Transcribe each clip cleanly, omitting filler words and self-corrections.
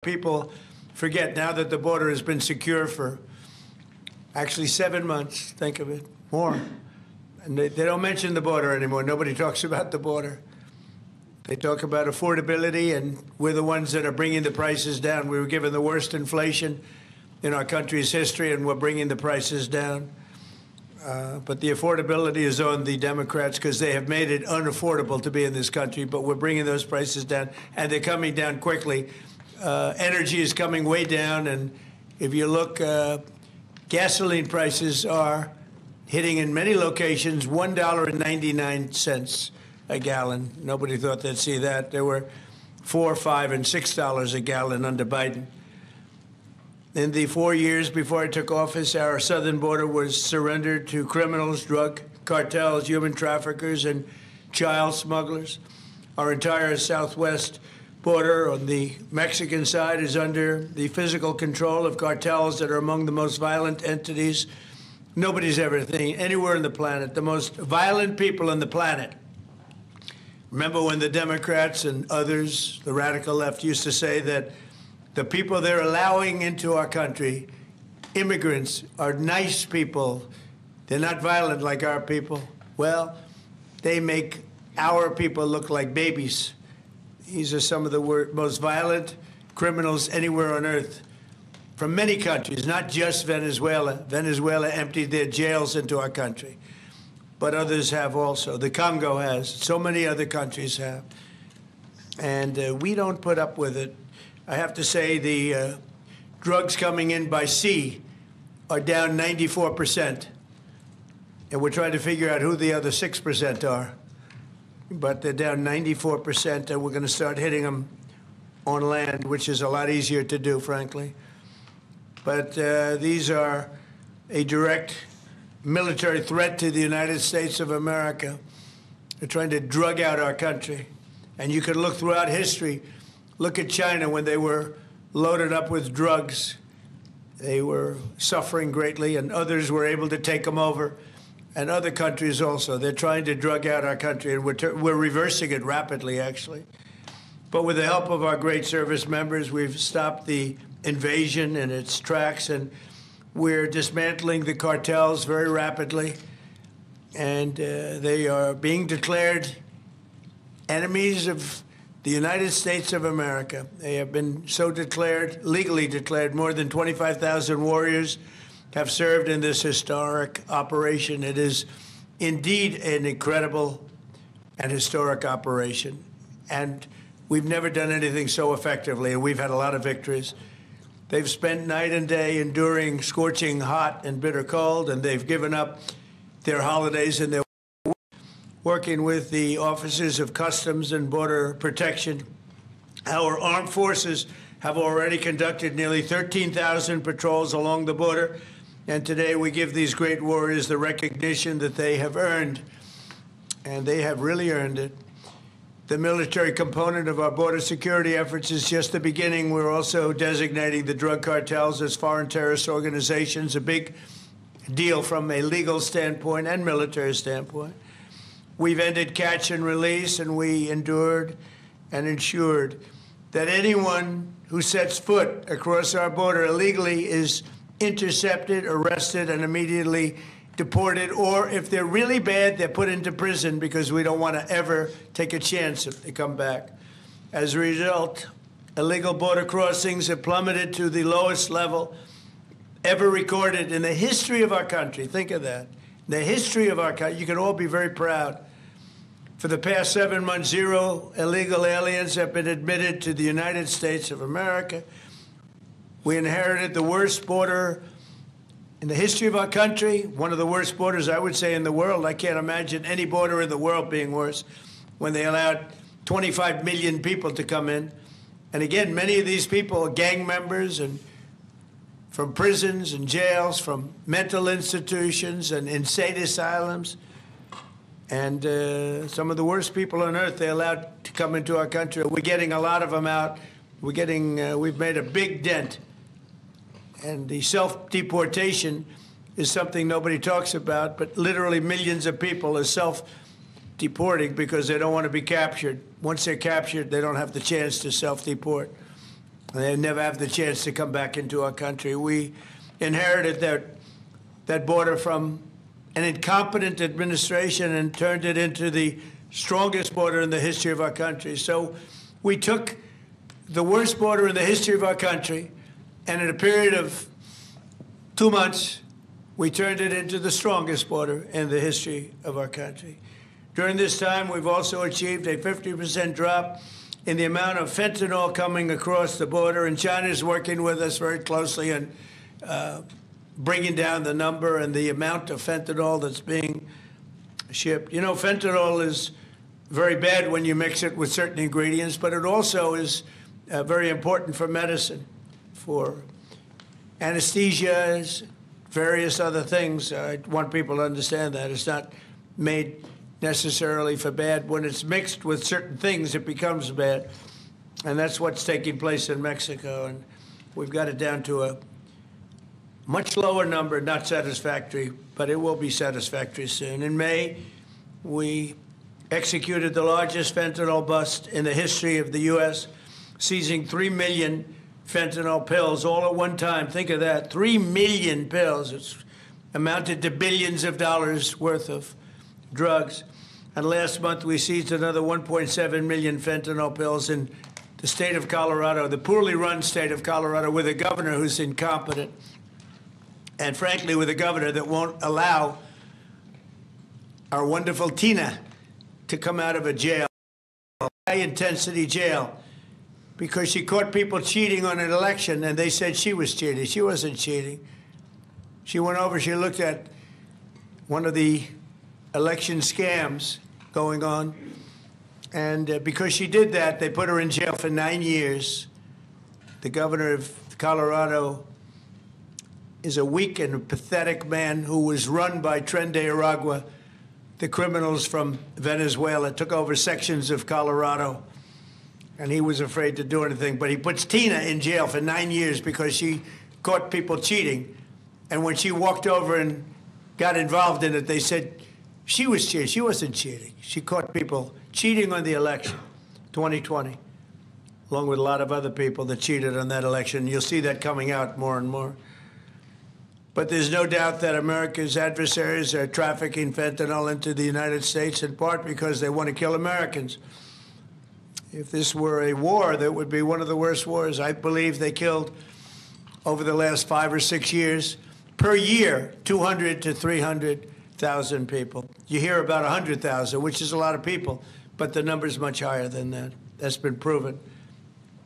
People forget now that the border has been secure for actually 7 months. Think of it, more. And they don't mention the border anymore. Nobody talks about the border. They talk about affordability, and we're the ones that are bringing the prices down. We were given the worst inflation in our country's history, and we're bringing the prices down. But the affordability is on the Democrats because they have made it unaffordable to be in this country, but we're bringing those prices down, and they're coming down quickly. Energy is coming way down, and if you look, gasoline prices are hitting in many locations $1.99 a gallon. Nobody thought they'd see that. There were $4, $5, and $6 a gallon under Biden. In the 4 years before I took office, our southern border was surrendered to criminals, drug cartels, human traffickers, and child smugglers. Our entire southwest border on the Mexican side is under the physical control of cartels that are among the most violent entities nobody's ever seen anywhere on the planet, the most violent people on the planet. Remember when the Democrats and others, the radical left, used to say that the people they're allowing into our country, immigrants, are nice people. They're not violent like our people. Well, they make our people look like babies. These are some of the most violent criminals anywhere on earth from many countries, not just Venezuela. Venezuela emptied their jails into our country, but others have also. The Congo has. So many other countries have. And we don't put up with it. I have to say the drugs coming in by sea are down 94%. And we're trying to figure out who the other 6% are. But they're down 94%, and we're going to start hitting them on land, which is a lot easier to do, frankly. But these are a direct military threat to the United States of America. They're trying to drug out our country. And you could look throughout history. Look at China when they were loaded up with drugs. They were suffering greatly, and others were able to take them over. And other countries also. They're trying to drug out our country, and we're reversing it rapidly, actually. But with the help of our great service members, we've stopped the invasion in its tracks, and we're dismantling the cartels very rapidly. And they are being declared enemies of the United States of America. They have been so declared, legally declared. More than 25,000 warriors have served in this historic operation. It is indeed an incredible and historic operation. And we've never done anything so effectively, and we've had a lot of victories. They've spent night and day enduring scorching hot and bitter cold, and they've given up their holidays and their working with the officers of Customs and Border Protection. Our armed forces have already conducted nearly 13,000 patrols along the border, and today we give these great warriors the recognition that they have earned, and they have really earned it. The military component of our border security efforts is just the beginning. We're also designating the drug cartels as foreign terrorist organizations, a big deal from a legal standpoint and military standpoint. We've ended catch and release, and we endured and ensured that anyone who sets foot across our border illegally is intercepted, arrested, and immediately deported, or if they're really bad, they're put into prison because we don't want to ever take a chance if they come back. As a result, illegal border crossings have plummeted to the lowest level ever recorded in the history of our country. Think of that. In the history of our country, you can all be very proud. For the past 7 months, 0 illegal aliens have been admitted to the United States of America. We inherited the worst border in the history of our country, one of the worst borders, I would say, in the world. I can't imagine any border in the world being worse when they allowed 25 million people to come in. And again, many of these people are gang members and from prisons and jails, from mental institutions and insane asylums. And some of the worst people on earth they allowed to come into our country. We're getting a lot of them out. We've made a big dent. And the self-deportation is something nobody talks about, but literally millions of people are self-deporting because they don't want to be captured. Once they're captured, they don't have the chance to self-deport. And they never have the chance to come back into our country. We inherited that border from an incompetent administration and turned it into the strongest border in the history of our country. So we took the worst border in the history of our country, and in a period of 2 months, we turned it into the strongest border in the history of our country. During this time, we've also achieved a 50% drop in the amount of fentanyl coming across the border, and China is working with us very closely in bringing down the number and the amount of fentanyl that's being shipped. You know, fentanyl is very bad when you mix it with certain ingredients, but it also is very important for medicine, for anesthesia, various other things. I want people to understand that. It's not made necessarily for bad. When it's mixed with certain things, it becomes bad. And that's what's taking place in Mexico. And we've got it down to a much lower number, not satisfactory, but it will be satisfactory soon. In May, we executed the largest fentanyl bust in the history of the U.S., seizing 3 million fentanyl pills all at one time. Think of that, 3 million pills. It's amounted to billions of dollars worth of drugs. And last month, we seized another 1.7 million fentanyl pills in the state of Colorado, the poorly run state of Colorado, with a governor who's incompetent. And frankly, with a governor that won't allow our wonderful Tina to come out of a jail, high-intensity jail, because she caught people cheating on an election, and they said she was cheating. She wasn't cheating. She went over, she looked at one of the election scams going on, and because she did that, they put her in jail for 9 years. The governor of Colorado is a weak and pathetic man who was run by Tren de Aragua, the criminals from Venezuela, took over sections of Colorado, and he was afraid to do anything. But he puts Tina in jail for 9 years because she caught people cheating. And when she walked over and got involved in it, they said she was cheating. She wasn't cheating. She caught people cheating on the election, 2020, along with a lot of other people that cheated on that election. You'll see that coming out more and more. But there's no doubt that America's adversaries are trafficking fentanyl into the United States, in part because they want to kill Americans. If this were a war, that would be one of the worst wars. I believe they killed, over the last 5 or 6 years, per year, 200 to 300,000 people. You hear about 100,000, which is a lot of people, but the number's much higher than that. That's been proven.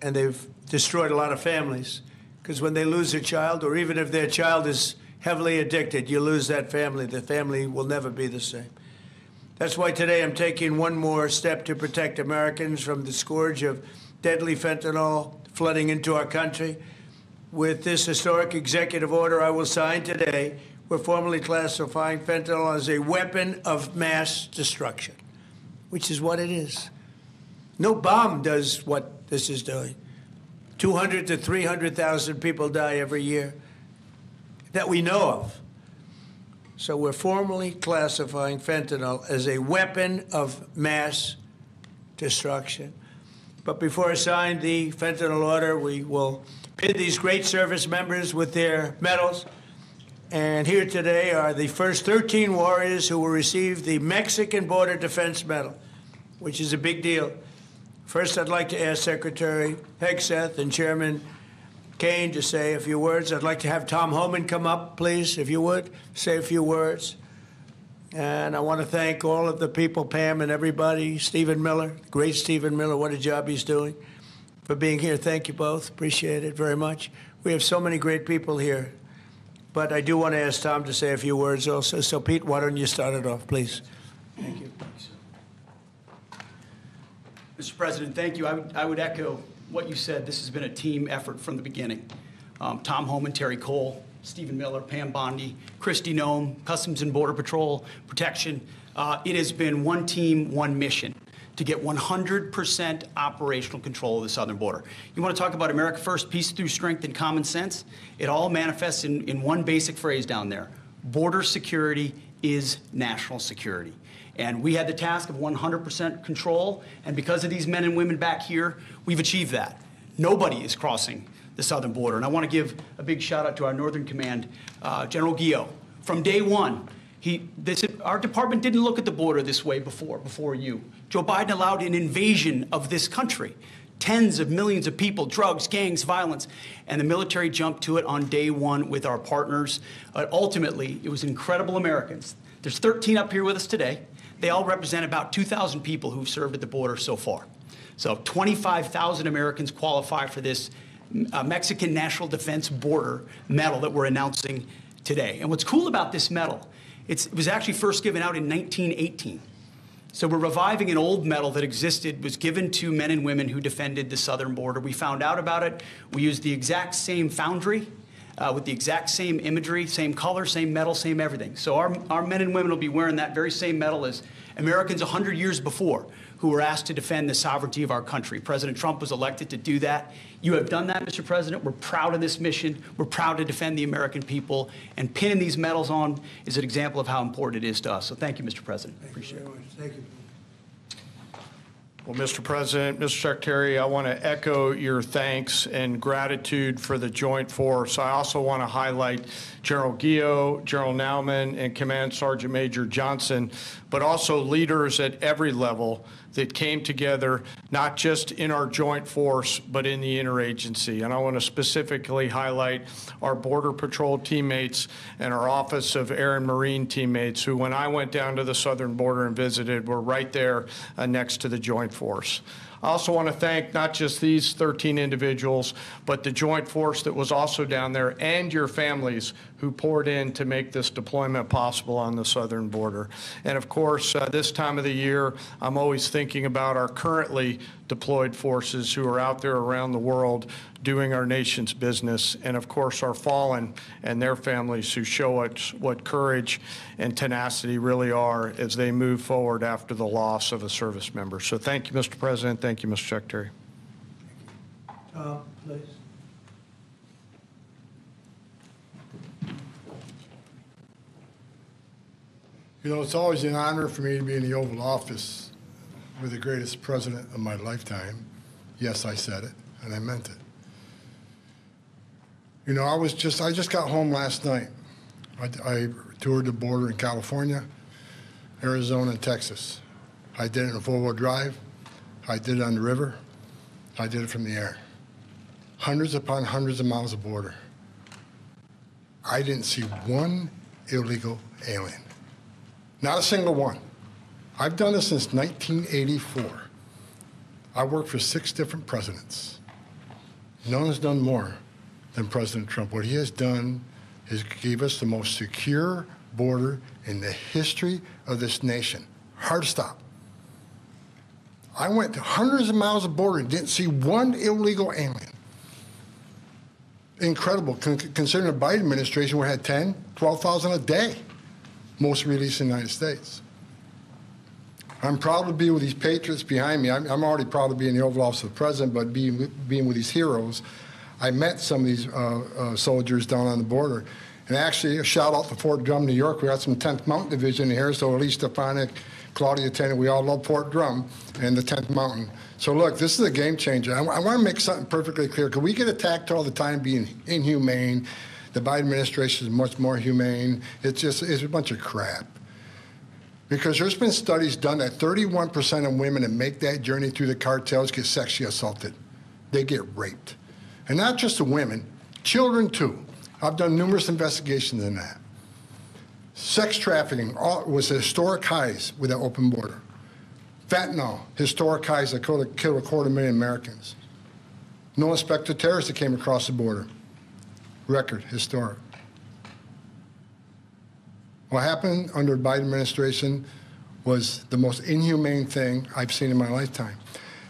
And they've destroyed a lot of families, because when they lose a child, or even if their child is heavily addicted, you lose that family. The family will never be the same. That's why today I'm taking one more step to protect Americans from the scourge of deadly fentanyl flooding into our country. With this historic executive order I will sign today, we're formally classifying fentanyl as a weapon of mass destruction, which is what it is. No bomb does what this is doing. 200 to 300,000 people die every year that we know of. So we're formally classifying fentanyl as a weapon of mass destruction. But before I sign the fentanyl order, we will pin these great service members with their medals. And here today are the first 13 warriors who will receive the Mexican Border Defense Medal, which is a big deal. First, I'd like to ask Secretary Hegseth and Chairman Kane to say a few words. I'd like to have Tom Homan come up, please, if you would, say a few words. And I want to thank all of the people, Pam and everybody, Stephen Miller, great Stephen Miller, what a job he's doing, for being here. Thank you both. Appreciate it very much. We have so many great people here. But I do want to ask Tom to say a few words also. So, Pete, why don't you start it off, please? Thank you. Mr. President, thank you. I would echo what you said. This has been a team effort from the beginning. Tom Homan, Terry Cole, Stephen Miller, Pam Bondi, Christy Nome, Customs and Border Patrol, Protection. It has been one team, one mission to get 100% operational control of the southern border. You want to talk about America First, peace through strength and common sense? It all manifests in one basic phrase down there. Border security is national security. And we had the task of 100% control, and because of these men and women back here, we've achieved that. Nobody is crossing the southern border. And I want to give a big shout out to our Northern Command, General Guillot. From day one, our department didn't look at the border this way before you. Joe Biden allowed an invasion of this country. Tens of millions of people, drugs, gangs, violence, and the military jumped to it on day one with our partners. Ultimately, it was incredible Americans. There's 13 up here with us today. They all represent about 2,000 people who've served at the border so far. So 25,000 Americans qualify for this Mexican National Defense Border Medal that we're announcing today. And what's cool about this medal, it was actually first given out in 1918. So we're reviving an old medal that existed, was given to men and women who defended the southern border. We found out about it. We used the exact same foundry with the exact same imagery, same color, same medal, same everything. So our men and women will be wearing that very same medal as Americans 100 years before who were asked to defend the sovereignty of our country. President Trump was elected to do that. You have done that, Mr. President. We're proud of this mission. We're proud to defend the American people. And pinning these medals on is an example of how important it is to us. So thank you, Mr. President. Appreciate it. Thank you. Well, Mr. President, Mr. Secretary, I want to echo your thanks and gratitude for the Joint Force. I also want to highlight General Guillot, General Nauman, and Command Sergeant Major Johnson, but also leaders at every level that came together, not just in our Joint Force, but in the interagency. And I want to specifically highlight our Border Patrol teammates and our Office of Air and Marine teammates, who, when I went down to the southern border and visited, were right there next to the Joint Force. I also want to thank not just these 13 individuals, but the Joint Force that was also down there and your families who poured in to make this deployment possible on the southern border. And of course, this time of the year, I'm always thinking about our currently deployed forces who are out there around the world doing our nation's business, and of course our fallen and their families who show us what courage and tenacity really are as they move forward after the loss of a service member. So thank you, Mr. President. Thank you, Mr. Secretary. Please. You know, it's always an honor for me to be in the Oval Office with the greatest president of my lifetime. Yes, I said it, and I meant it. You know, I just got home last night. I toured the border in California, Arizona, and Texas. I did it in a four-wheel drive. I did it on the river. I did it from the air. Hundreds upon hundreds of miles of border. I didn't see one illegal alien. Not a single one. I've done this since 1984. I worked for 6 different presidents. No one's done more than President Trump. What he has done is gave us the most secure border in the history of this nation. Hard to stop. I went to hundreds of miles of border and didn't see one illegal alien. Incredible, considering the Biden administration, we had 10, 12,000 a day, most released in the United States. I'm proud to be with these patriots behind me. I'm already proud to be in the Oval Office of the President, but being with these heroes, I met some of these soldiers down on the border. And actually, a shout out to Fort Drum, New York. We got some 10th Mountain Division here, so Elise Stefanik, Claudia Tennant, we all love Fort Drum and the 10th Mountain. So look, this is a game changer. I want to make something perfectly clear, because we get attacked all the time being inhumane. The Biden administration is much more humane. It's a bunch of crap. Because there's been studies done that 31% of women that make that journey through the cartels get sexually assaulted. They get raped. And not just the women, children too. I've done numerous investigations in that. Sex trafficking was at historic highs with that open border. Fentanyl, historic highs that killed 250,000 Americans. No inspector terrorists that came across the border. Record, historic. What happened under the Biden administration was the most inhumane thing I've seen in my lifetime.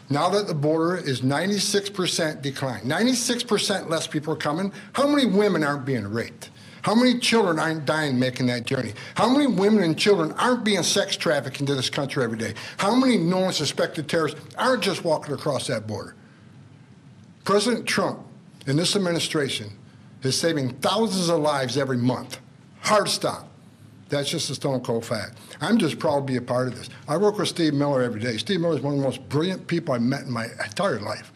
Now that the border is 96% decline, 96% less people are coming, how many women aren't being raped? How many children aren't dying making that journey? How many women and children aren't being sex trafficked into this country every day? How many known suspected terrorists aren't just walking across that border? President Trump and this administration is saving thousands of lives every month. Hard stop. That's just a stone cold fact. I'm just proud to be a part of this. I work with Steve Miller every day. Steve Miller is one of the most brilliant people I've met in my entire life.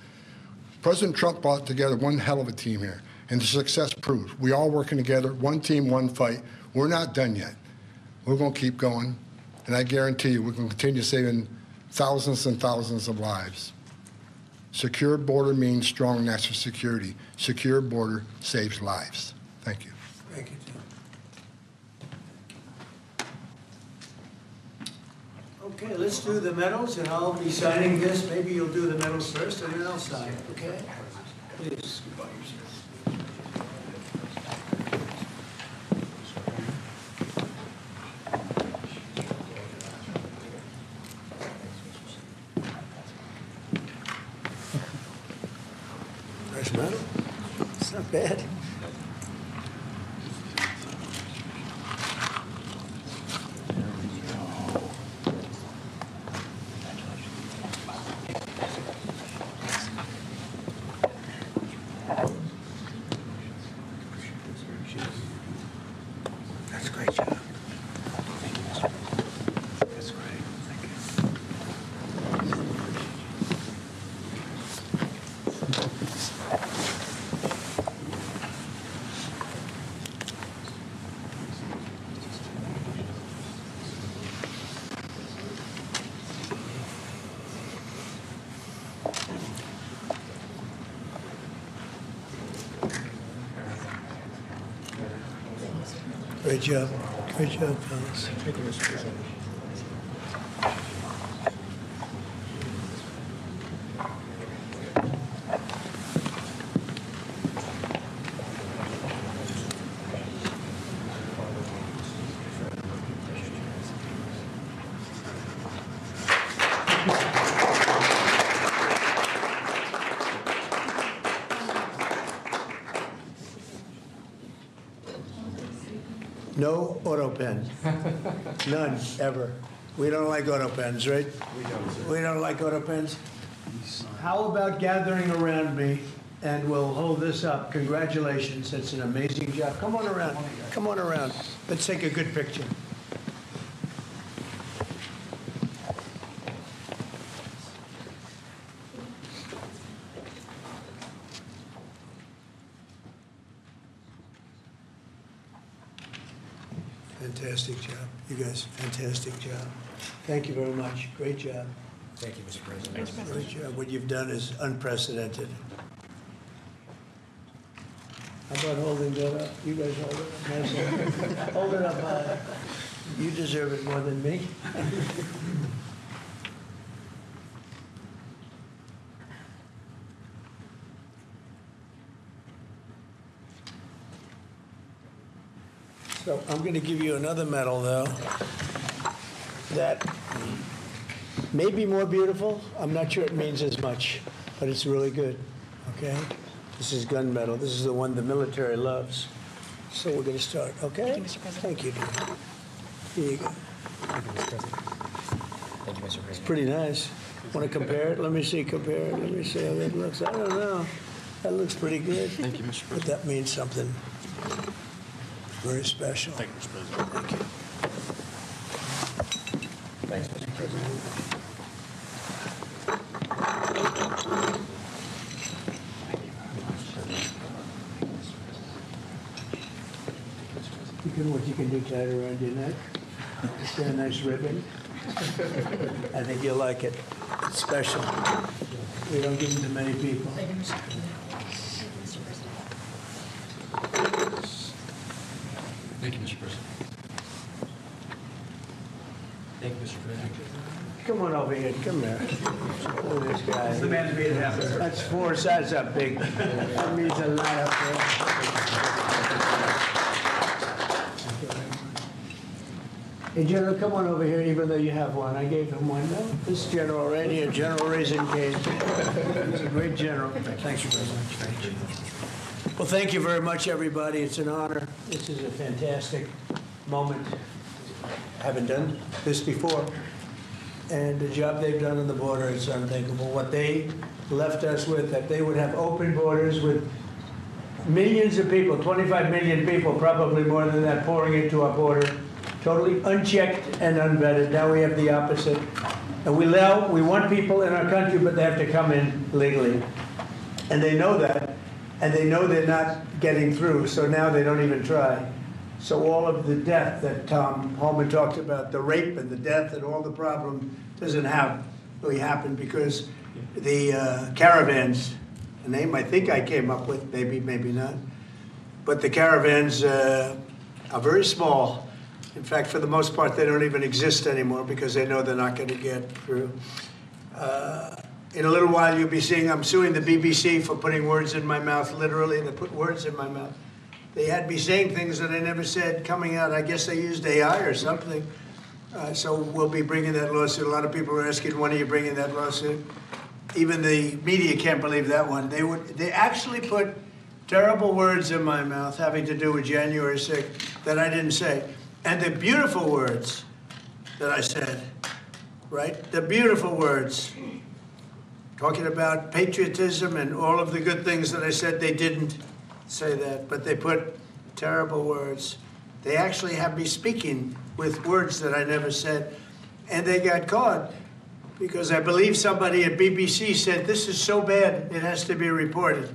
President Trump brought together one hell of a team here, and the success proves. We all working together, one team, one fight. We're not done yet. We're going to keep going, and I guarantee you we're going to continue saving thousands and thousands of lives. Secure border means strong national security. Secure border saves lives. Thank you. Thank you, Tim. Okay, let's do the medals, and I'll be signing this. Maybe you'll do the medals first, and then I'll sign, okay? Please. Nice medal. It's not bad. That's a great job. Thank you, Mr. President. That's great. Thank you. Great job. Great job, fellas. Thank you, Mr. President. No auto pen. None, ever. We don't like auto pens, right? We don't like auto pens. How about gathering around me, and we'll hold this up. Congratulations, it's an amazing job. Come on around, come on around. Let's take a good picture. Fantastic job. You guys, fantastic job. Thank you very much. Great job. Thank you, Mr. President. Great job. What you've done is unprecedented. How about holding that up? You guys hold it up. Nice. Hold it up high. You deserve it more than me. So I'm going to give you another medal, though, that may be more beautiful. I'm not sure it means as much, but it's really good, okay? This is gun medal. This is the one the military loves. So we're going to start, okay? Thank you, Mr. President. Thank you, dear. Here you go. Thank you, Mr. President. Thank you, Mr. President. Pretty nice. Want to compare it? Let me see, compare it. Let me see how that looks. I don't know. That looks pretty good. Thank you, Mr. But President. that means something very special. Thank you, Mr. President. Thank you. Thanks, Mr. President. What you can do, tie it around your neck. It's a nice ribbon. I think you'll like it. It's special. We don't give them to many people. Thank you, Mr. President. Thank you, Mr. President. Come on over here. Come here. Look at this guy. The man's made it happen, sir. That's 4 sides up big. That means a lot up there. Hey, General, come on over here, even though you have one. I gave him one. No, this general right here, General Raisin Cage. He's a great general. Thank you very much. Thank you. Well, thank you very much, everybody. It's an honor. This is a fantastic moment. I haven't done this before. And the job they've done on the border is unthinkable. What they left us with, that they would have open borders with millions of people, 25 million people, probably more than that, pouring into our border, totally unchecked and unvetted. Now we have the opposite. And we want people in our country, but they have to come in legally. And they know that, and they know they're not getting through, so now they don't even try. So all of the death that Tom Holman talked about, the rape and the death and all the problem, doesn't have really happen because the caravans, a name I think I came up with, maybe not, but the caravans are very small. In fact, for the most part, they don't even exist anymore because they know they're not going to get through. In a little while, you'll be seeing I'm suing the BBC for putting words in my mouth, literally. They put words in my mouth. They had me saying things that I never said coming out. I guess they used AI or something. So we'll be bringing that lawsuit. A lot of people are asking, when are you bringing that lawsuit? Even the media can't believe that one. They actually put terrible words in my mouth having to do with January 6th that I didn't say. And the beautiful words that I said, right? The beautiful words, talking about patriotism and all of the good things that I said, they didn't say that, but they put terrible words. They actually have me speaking with words that I never said, and they got caught because I believe somebody at BBC said, this is so bad, it has to be reported.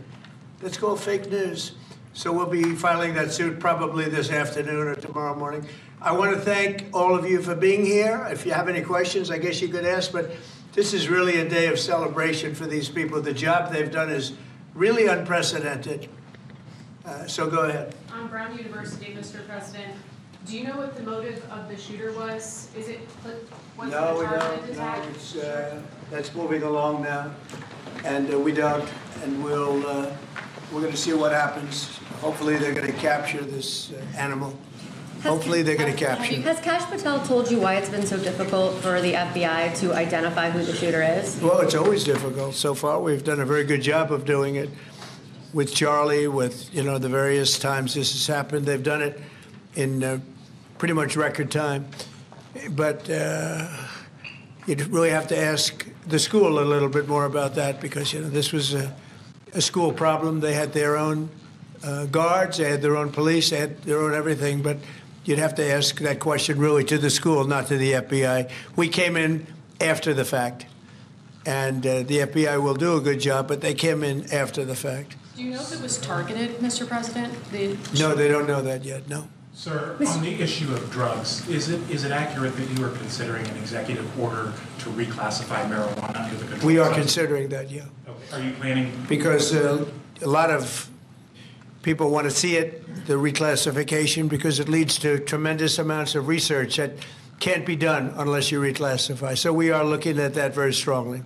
That's called fake news. So we'll be filing that suit probably this afternoon or tomorrow morning. I want to thank all of you for being here. If you have any questions, I guess you could ask, but this is really a day of celebration for these people. The job they've done is really unprecedented. So go ahead. On Brown University, Mr. President, do you know what the motive of the shooter was? Is it No, we don't. attack? No, that's moving along now, and we don't. And we're going to see what happens. Hopefully, they're going to capture this animal. Hopefully, they're going to capture it. Has Kash Patel told you why it's been so difficult for the FBI to identify who the shooter is? Well, it's always difficult. So far, we've done a very good job of doing it. With Charlie, with the various times this has happened, they've done it in pretty much record time. But you'd really have to ask the school a little bit more about that because this was a school problem. They had their own guards, they had their own police, they had their own everything. But you'd have to ask that question really to the school, not to the FBI. We came in after the fact, and the FBI will do a good job, but they came in after the fact. Do you know if it was targeted, Mr. President? No, they don't know that yet, no. Sir, on the issue of drugs, is it accurate that you are considering an executive order to reclassify marijuana under the control? We are considering that, yeah. Okay. Are you planning? Because a lot of people want to see it, the reclassification, because it leads to tremendous amounts of research that can't be done unless you reclassify. So we are looking at that very strongly.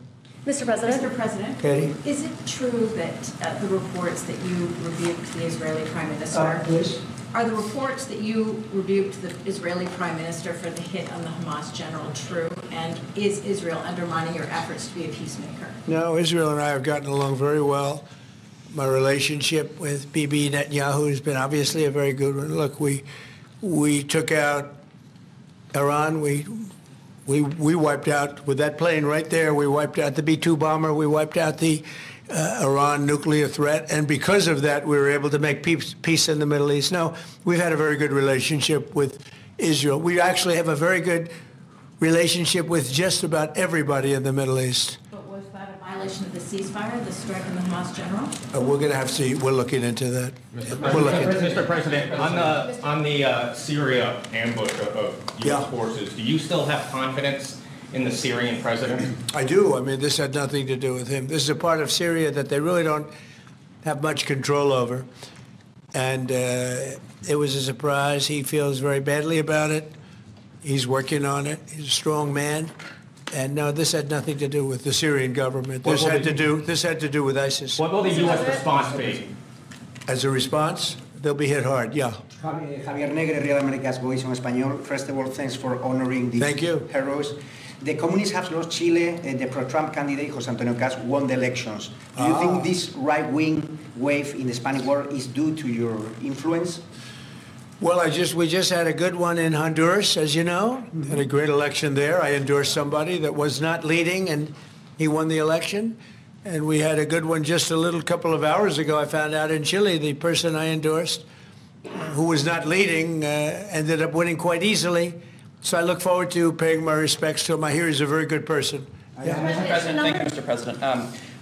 Mr. President? Mr. President, Katie? is it true that the reports that you rebuked the Israeli Prime Minister, Please. are the reports that you rebuked the Israeli Prime Minister for the hit on the Hamas general true? And is Israel undermining your efforts to be a peacemaker? No, Israel and I have gotten along very well. My relationship with Bibi Netanyahu has been obviously a very good one. Look, we took out Iran. We wiped out, with that plane right there, we wiped out the B-2 bomber, we wiped out the Iran nuclear threat, and because of that, we were able to make peace in the Middle East. No, we've had a very good relationship with Israel. We actually have a very good relationship with just about everybody in the Middle East. But was that a violation of the ceasefire, the strike on the Hamas general? We're going to have to see. We're looking into that. Mr. President, on the Syria ambush of U.S. forces, do you still have confidence in the Syrian president? I do. I mean, this had nothing to do with him. This is a part of Syria that they really don't have much control over. And it was a surprise. He feels very badly about it. He's working on it. He's a strong man. And no, this had nothing to do with the Syrian government. This had to do with ISIS. What will the U.S. response be? As a response, they'll be hit hard, yeah. Javier Negre, Real America's Voice en Español. First of all, thanks for honoring these heroes. The communists have lost Chile. The pro-Trump candidate, José Antonio Caz, won the elections. Do you think this right-wing wave in the Spanish War is due to your influence? Well, we just had a good one in Honduras, as you know. Had a great election there. I endorsed somebody that was not leading, and he won the election. And we had a good one just a couple of hours ago. I found out in Chile, the person I endorsed, who was not leading, ended up winning quite easily. So I look forward to paying my respects to him. I hear he's a very good person. Mr. President, thank you, Mr. President.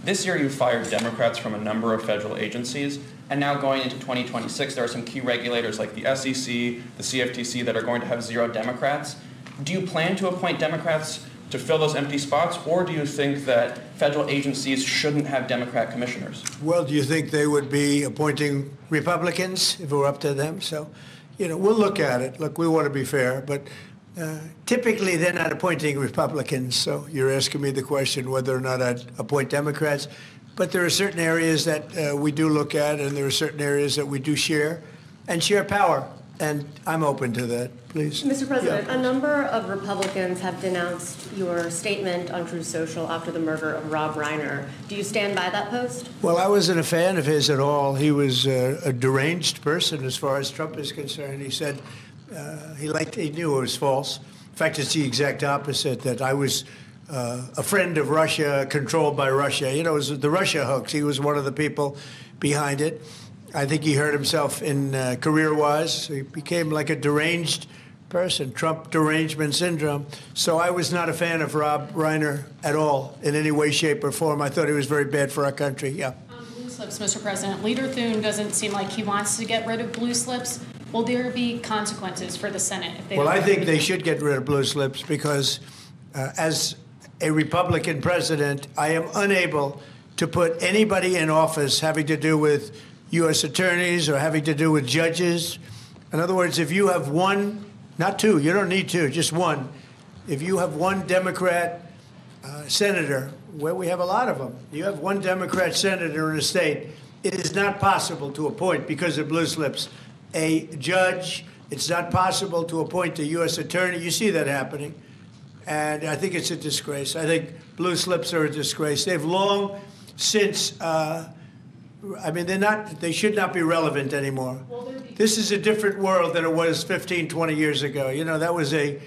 This year, you fired Democrats from a number of federal agencies, and now going into 2026, there are some key regulators like the SEC, the CFTC that are going to have 0 Democrats. Do you plan to appoint Democrats to fill those empty spots, or do you think that federal agencies shouldn't have Democrat commissioners? Well, do you think they would be appointing Republicans if it were up to them? So, we'll look at it. Look, we want to be fair, but typically they're not appointing Republicans. So you're asking me the question whether or not I'd appoint Democrats. But there are certain areas that we do look at, and there are certain areas that we do share power. And I'm open to that, please. Mr. President, Yeah. a number of Republicans have denounced your statement on Truth Social after the murder of Rob Reiner. Do you stand by that post? Well, I wasn't a fan of his at all. He was a deranged person as far as Trump is concerned. He said he knew it was false. In fact, it's the exact opposite, that I was a friend of Russia, controlled by Russia. It was the Russia hoax. He was one of the people behind it. I think he hurt himself in career-wise. He became like a deranged person, Trump derangement syndrome. So I was not a fan of Rob Reiner at all, in any way, shape, or form. I thought he was very bad for our country. Yeah. Blue slips, Mr. President. Leader Thune doesn't seem like he wants to get rid of blue slips. Will there be consequences for the Senate if they Well, don't I get think rid they of should get rid of blue slips because as a Republican president, I am unable to put anybody in office having to do with U.S. attorneys or having to do with judges. In other words, if you have one, not two, you don't need two, just one. If you have one Democrat senator, where we have a lot of them, you have one Democrat senator in a state, it is not possible to appoint, because of blue slips, a judge. It's not possible to appoint a U.S. attorney. You see that happening. And I think it's a disgrace. I think blue slips are a disgrace. They've long since they should not be relevant anymore. This is a different world than it was 15, 20 years ago. That was a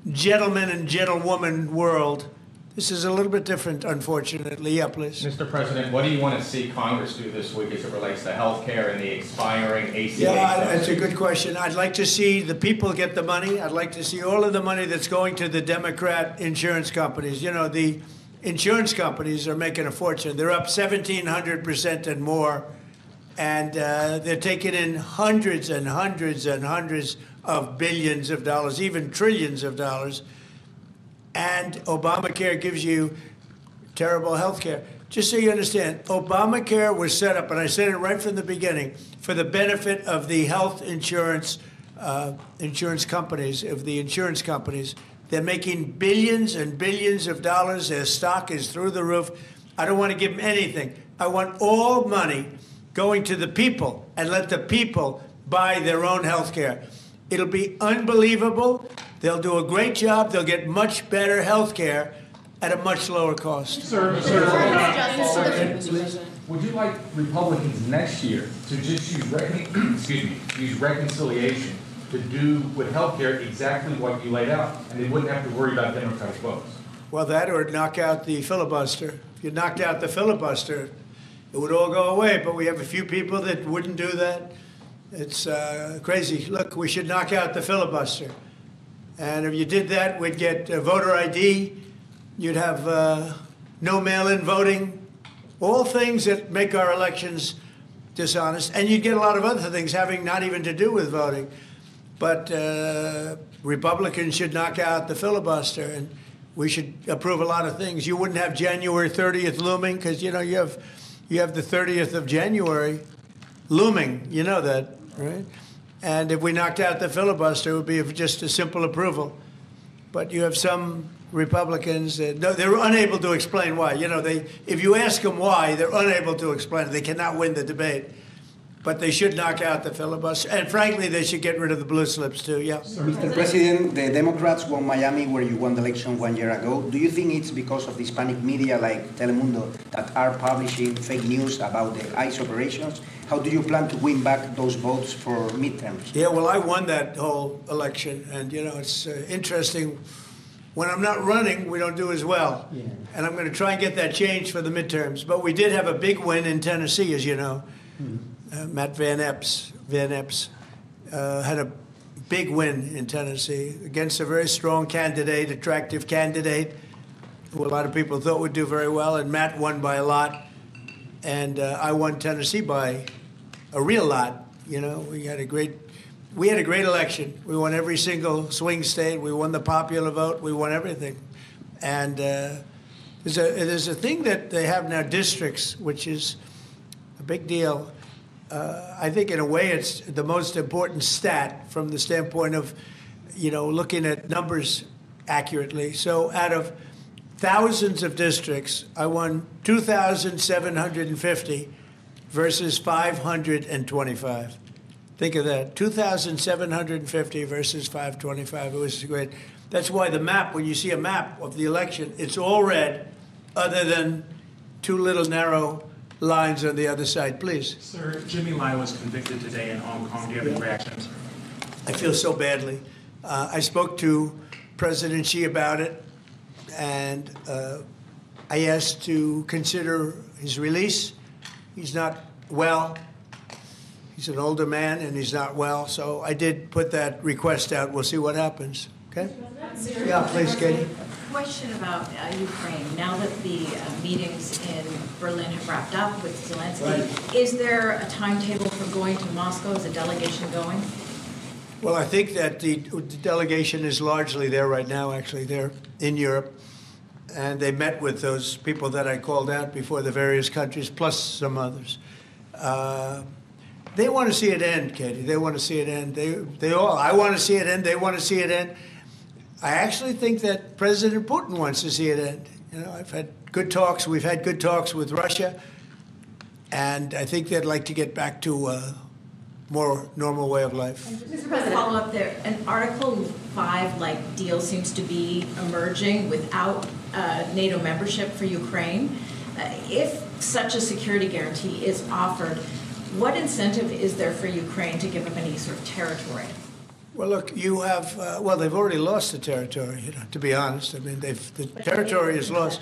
gentleman and gentlewoman world. This is a little bit different, unfortunately. Yeah, please. Mr. President, what do you want to see Congress do this week as it relates to health care and the expiring ACA? Yeah, that's a good question. I'd like to see the people get the money. I'd like to see all of the money that's going to the Democrat insurance companies. The insurance companies are making a fortune. They're up 1,700% and more. And they're taking in hundreds and hundreds and hundreds of billions of dollars, even trillions of dollars. And Obamacare gives you terrible health care. Just so you understand, Obamacare was set up, and I said it right from the beginning, for the benefit of the health insurance companies, of the insurance companies. They're making billions and billions of dollars. Their stock is through the roof. I don't want to give them anything. I want all money going to the people and let the people buy their own health care. It'll be unbelievable. They'll do a great job. They'll get much better health care at a much lower cost. Sir, would you like Republicans next year to just use reconciliation to do with health care exactly what you laid out, and they wouldn't have to worry about Democratic votes? Well, that or knock out the filibuster. If you knocked out the filibuster, it would all go away. But we have a few people that wouldn't do that. It's crazy. Look, we should knock out the filibuster. And if you did that, we'd get voter ID. You'd have no mail-in voting, all things that make our elections dishonest. And you'd get a lot of other things having not even to do with voting. But Republicans should knock out the filibuster, and we should approve a lot of things. You wouldn't have January 30th looming, because you have the 30th of January looming. You know that, right? And if we knocked out the filibuster, it would be just a simple approval. But you have some Republicans that they're unable to explain why. If you ask them why, they're unable to explain it. They cannot win the debate. But they should knock out the filibuster. And frankly, they should get rid of the blue slips, too. Yeah. Mr. President, the Democrats won Miami, where you won the election 1 year ago. Do you think it's because of the Hispanic media like Telemundo that are publishing fake news about the ICE operations? How do you plan to win back those votes for midterms? Yeah, well, I won that whole election. And, it's interesting. When I'm not running, we don't do as well. Yeah. And I'm going to try and get that changed for the midterms. But we did have a big win in Tennessee, as you know. Matt Van Epps had a big win in Tennessee against a very strong candidate, attractive candidate. who a lot of people thought would do very well, and Matt won by a lot, and I won Tennessee by a real lot. You know, we had a great election. We won every single swing state. We won the popular vote. We won everything. And there's a thing that they have now, districts, which is a big deal. I think in a way it's the most important stat from the standpoint of, you know, looking at numbers accurately. So out of thousands of districts, I won 2,750 versus 525. Think of that, 2,750 versus 525. It was great. That's why the map, when you see a map of the election, it's all red, other than two little narrow lines on the other side. Please. Sir, Jimmy Lai was convicted today in Hong Kong. Do you have any reactions? I feel so badly. I spoke to President Xi about it, and I asked to consider his release. He's not well. He's an older man, and he's not well. So I did put that request out. We'll see what happens. Okay? Yeah, please, Katie. Question about Ukraine. Now that the meetings in Berlin have wrapped up with Zelensky, is there a timetable for going to Moscow? Is a delegation going? Well, I think that the delegation is largely there right now, actually. They're in Europe, and they met with those people that I called out before, the various countries, plus some others. They want to see it end, Katie. They want to see it end. They all. I want to see it end. They want to see it end. I actually think that President Putin wants to see it end. You know, I've had good talks. We've had good talks with Russia, and I think they'd like to get back to a more normal way of life. Mr. President, follow up there. An Article 5-like deal seems to be emerging without NATO membership for Ukraine. If such a security guarantee is offered, what incentive is there for Ukraine to give up any sort of territory? Well, look, you have, well, they've already lost the territory, you know, to be honest. I mean, the territory is lost.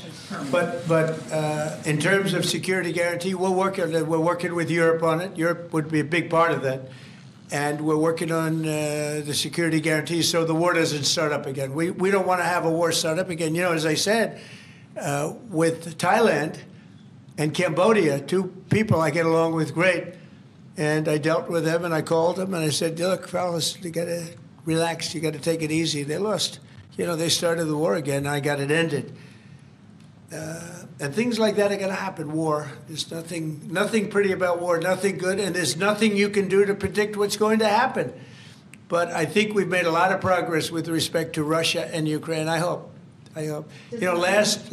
But in terms of security guarantee, we're working with Europe on it. Europe would be a big part of that. And we're working on the security guarantees so the war doesn't start up again. We don't want to have a war start up again. You know, as I said, with Thailand and Cambodia, two people I get along with great. And I dealt with them, and I called them, and I said, look, fellas, you got to relax. You got to take it easy. They lost. You know, they started the war again. I got it ended. And things like that are going to happen, war. There's nothing pretty about war, nothing good, and there's nothing you can do to predict what's going to happen. But I think we've made a lot of progress with respect to Russia and Ukraine. I hope. You know, last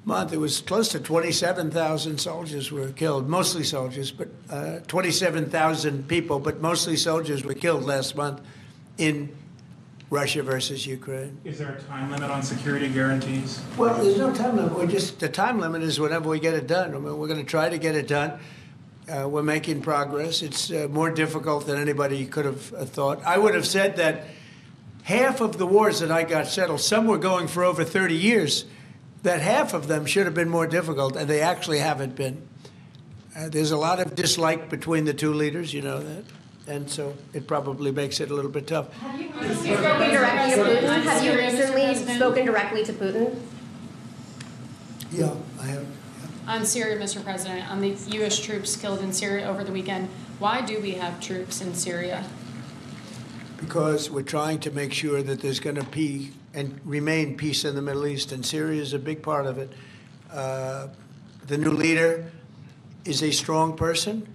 month, it was close to 27,000 soldiers were killed, mostly soldiers, but 27,000 people, but mostly soldiers were killed last month in Russia versus Ukraine. Is there a time limit on security guarantees? Well, there's no time limit. The time limit is whenever we get it done. I mean, we're going to try to get it done. We're making progress. It's more difficult than anybody could have thought. I would have said that half of the wars that I got settled, some were going for over 30 years, that half of them should have been more difficult, and they actually haven't been. There's a lot of dislike between the two leaders, you know that, and so it probably makes it a little bit tough. Have you spoken directly to Putin? Have you recently spoken directly to Putin? Yeah, I have. On Syria, Mr. President, on the U.S. troops killed in Syria over the weekend, why do we have troops in Syria? Because we're trying to make sure that there's going to be and remain peace in the Middle East, and Syria is a big part of it. The new leader is a strong person,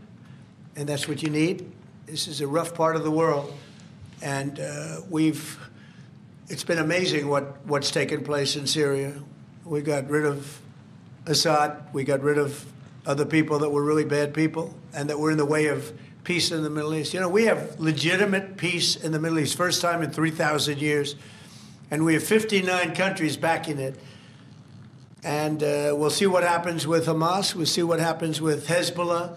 and that's what you need. This is a rough part of the world, and it's been amazing what's taken place in Syria. We got rid of Assad, we got rid of other people that were really bad people, and that were in the way of peace in the Middle East. You know, we have legitimate peace in the Middle East, first time in 3,000 years. And we have 59 countries backing it. And we'll see what happens with Hamas. We'll see what happens with Hezbollah.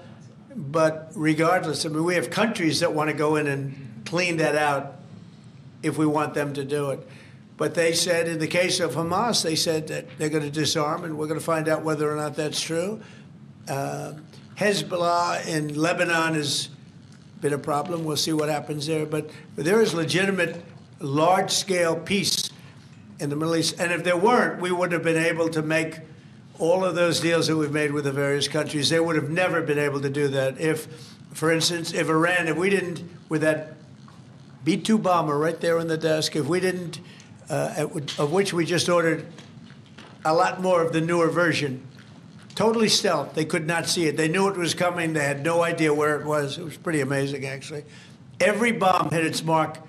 But regardless, I mean, we have countries that want to go in and clean that out if we want them to do it. But they said, in the case of Hamas, they said that they're going to disarm, and we're going to find out whether or not that's true. Hezbollah in Lebanon has been a problem. We'll see what happens there. But there is legitimate large-scale peace in the Middle East. And if there weren't, we wouldn't have been able to make all of those deals that we've made with the various countries. They would have never been able to do that. If, for instance, if Iran, if we didn't, with that B-2 bomber right there on the desk, if we didn't, of which we just ordered a lot more of the newer version, totally stealth. They could not see it. They knew it was coming. They had no idea where it was. It was pretty amazing, actually. Every bomb hit its mark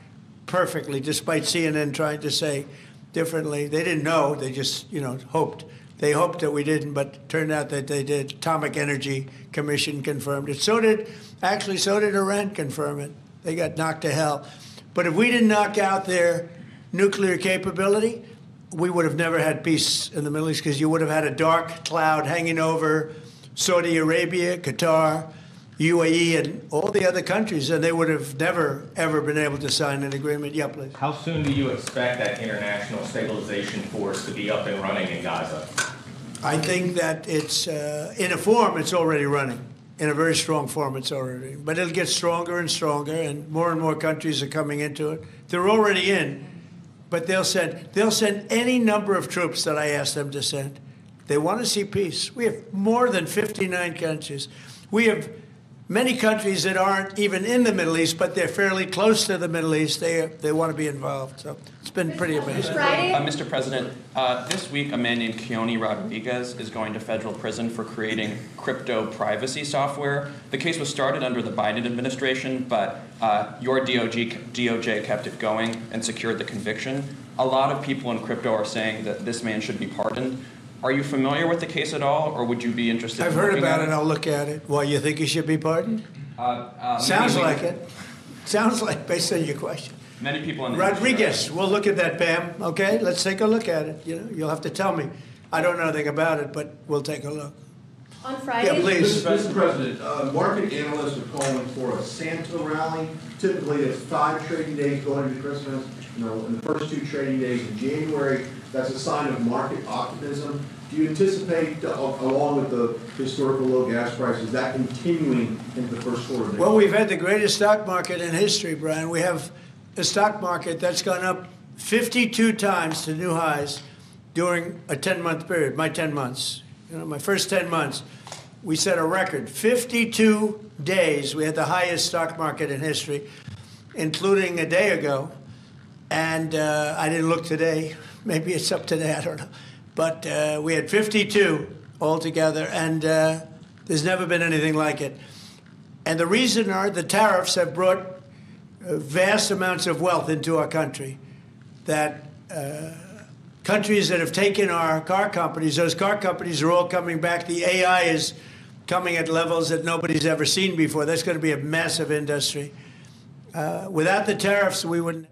perfectly, despite CNN trying to say differently. They didn't know. They just, hoped. They hoped that we didn't, but it turned out that they did. Atomic Energy Commission confirmed it. So did Iran confirm it. They got knocked to hell. But if we didn't knock out their nuclear capability, we would have never had peace in the Middle East, because you would have had a dark cloud hanging over Saudi Arabia, Qatar, UAE, and all the other countries, and they would have never, ever been able to sign an agreement. Yeah, please. How soon do you expect that international stabilization force to be up and running in Gaza? I think that it's, in a form, it's already running. In a very strong form, it's already. But it'll get stronger and stronger, and more countries are coming into it. They're already in, but they'll send any number of troops that I ask them to send. They want to see peace. We have more than 59 countries. We have many countries that aren't even in the Middle East, but they're fairly close to the Middle East. They want to be involved. So it's been pretty amazing. Mr. President, this week a man named Keone Rodriguez is going to federal prison for creating crypto privacy software. The case was started under the Biden administration, but your DOJ kept it going and secured the conviction. A lot of people in crypto are saying that this man should be pardoned. Are you familiar with the case at all, or would you be interested I've in heard looking about at it. I'll look at it. Why, you think he should be pardoned? Sounds like it. Sounds like, based on your question. Many people in the Rodriguez, we'll look at that, Pam. Okay, let's take a look at it. You'll have to tell me. I don't know anything about it, but we'll take a look. On Friday, yeah, please. Mr. President, market analysts are calling for a Santa rally. Typically, it's 5 trading days going into Christmas. In the first 2 trading days in January, that's a sign of market optimism. Do you anticipate, along with the historical low gas prices, that continuing into the first quarter of next year? Well, we've had the greatest stock market in history, Brian. We have a stock market that's gone up 52 times to new highs during a 10-month period, my 10 months. My first 10 months, we set a record. 52 days, we had the highest stock market in history, including a day ago. And I didn't look today. Maybe it's up today, I don't know. But we had 52 altogether, and there's never been anything like it. And the reason are the tariffs have brought vast amounts of wealth into our country. That countries that have taken our car companies, those car companies are all coming back. The AI is coming at levels that nobody's ever seen before. That's going to be a massive industry. Without the tariffs, we wouldn't.